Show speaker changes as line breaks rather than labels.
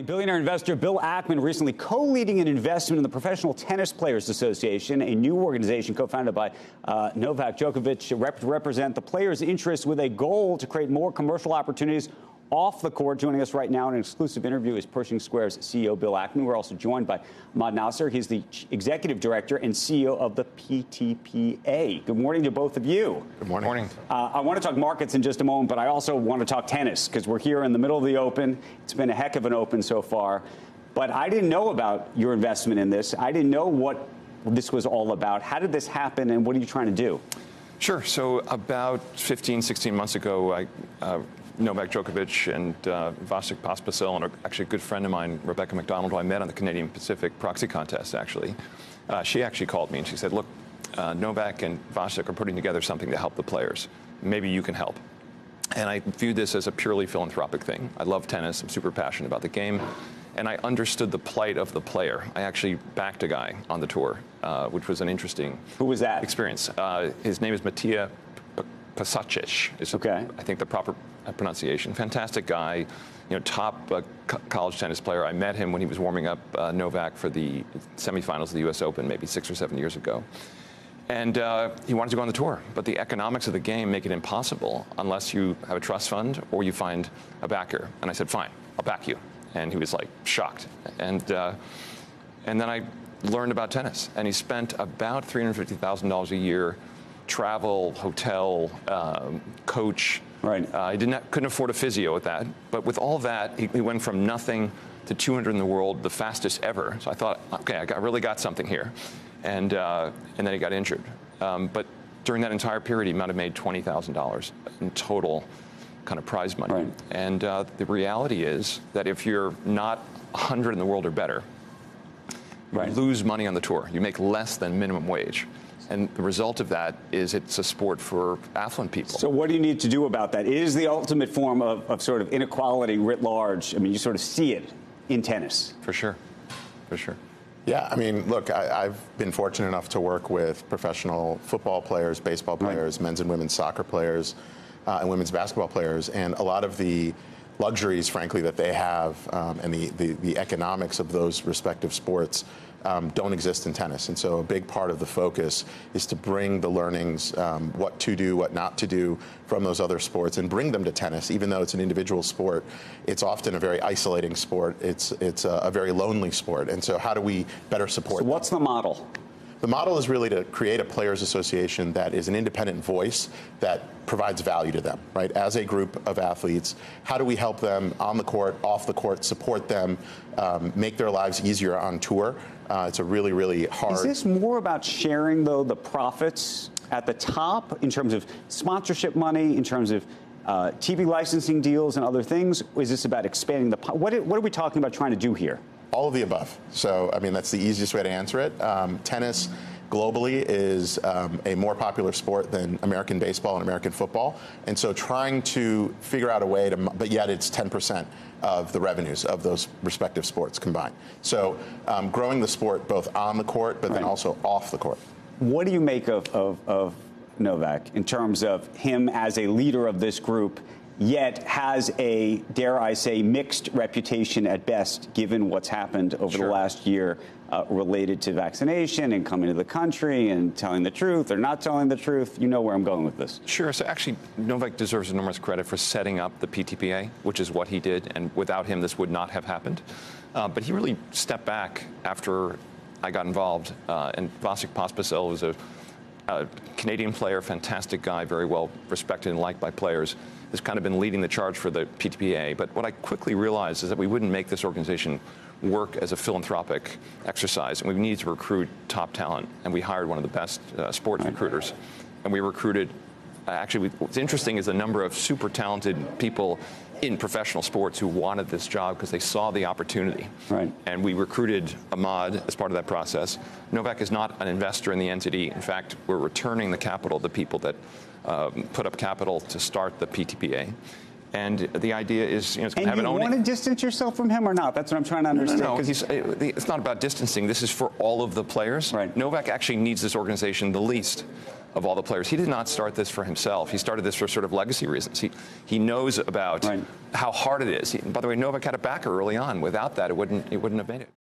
Billionaire investor Bill Ackman recently co-leading an investment in the Professional Tennis Players Association, a new organization co-founded by Novak Djokovic to represent the players' interests with a goal to create more commercial opportunities off the court. Joining us right now in an exclusive interview is Pershing Square's CEO Bill Ackman. We're also joined by Ahmad Nasser. He's the executive director and CEO of the PTPA. Good morning to both of you.
Good morning.
I want to talk markets in just a moment, but I also want to talk tennis because we're here in the middle of the Open. It's been a heck of an Open so far, but I didn't know about your investment in this. I didn't know what this was all about. How did this happen, and what are you trying to do?
Sure. So about 15, 16 months ago, Novak Djokovic and Vasek Pospisil and actually a good friend of mine, Rebecca McDonald, who I met on the Canadian Pacific proxy contest, actually. She actually called me and she said, look, Novak and Vasek are putting together something to help the players. Maybe you can help. And I viewed this as a purely philanthropic thing. I love tennis. I'm super passionate about the game. And I understood the plight of the player. I actually backed a guy on the tour, which was an interesting
Who was that?
Experience. His name is Matija Pasacic, is
okay.
I think the proper pronunciation. Fantastic guy, top college tennis player. I met him when he was warming up Novak for the semifinals of the U.S. Open maybe 6 or 7 years ago. And he wanted to go on the tour, but the economics of the game make it impossible unless you have a trust fund or you find a backer. And I said, fine, I'll back you. And he was like shocked. And then I learned about tennis, and he spent about $350,000 a year, travel, hotel, coach.
Right.
He couldn't afford a physio with that, but with all that, he went from nothing to 200 in the world, the fastest ever. So I thought, okay, I really got something here, and then he got injured. But during that entire period, he might have made $20,000 in total, kind of prize money.
Right.
And the reality is that if you're not 100 in the world or better, you lose money on the tour. You make less than minimum wage. And the result of that is it's a sport for affluent people.
So what do you need to do about that? It is the ultimate form of sort of inequality writ large. I mean, you sort of see it in tennis.
For sure. For sure.
Yeah, I mean, look, I've been fortunate enough to work with professional football players, baseball players, men's and women's soccer players, and women's basketball players. And a lot of the luxuries, frankly, that they have and the economics of those respective sports don't exist in tennis. And so a big part of the focus is to bring the learnings, what to do, what not to do from those other sports, and bring them to tennis. Even though it's an individual sport, it's often a very isolating sport. It's a very lonely sport. And so how do we better support them?
What's the model?
The model is really to create a players association that is an independent voice that provides value to them, right? As a group of athletes, how do we help them on the court, off the court, support them, make their lives easier on tour? It's a really, really hard.
Is this more about sharing, though, the profits at the top in terms of sponsorship money, in terms of TV licensing deals and other things? Or is this about expanding the what are we talking about trying to do here?
All of the above. So, I mean, that's the easiest way to answer it. Tennis globally is a more popular sport than American baseball and American football. And so trying to figure out a way to, but yet it's 10% of the revenues of those respective sports combined. So growing the sport both on the court, but then also off the court.
What do you make of Novak in terms of him as a leader of this group, yet has a, dare I say, mixed reputation at best, given what's happened over the last year related to vaccination and coming to the country and telling the truth or not telling the truth? You know where I'm going with this.
Sure. So actually, Novak deserves enormous credit for setting up the PTPA, which is what he did. And without him, this would not have happened. But he really stepped back after I got involved. And Vasek Pospisil was a Canadian player, fantastic guy, very well respected and liked by players, has kind of been leading the charge for the PTPA. But what I quickly realized is that we wouldn't make this organization work as a philanthropic exercise, and we needed to recruit top talent. And we hired one of the best sports recruiters. And we recruited, actually, what's interesting is the number of super talented people in professional sports who wanted this job because they saw the opportunity.
Right.
And we recruited Ahmad as part of that process. Novak is not an investor in the entity. In fact, we're returning the capital to people that put up capital to start the PTPA. And the idea is, it's going to have an own.
And you want to distance yourself from him or not? That's what I'm trying to understand.
No, it's not about distancing. This is for all of the players.
Right.
Novak actually needs this organization the least. of all the players. He did not start this for himself. He started this for sort of legacy reasons. He knows about how hard it is. By the way, Novak had a backer early on. Without that, it wouldn't have made it.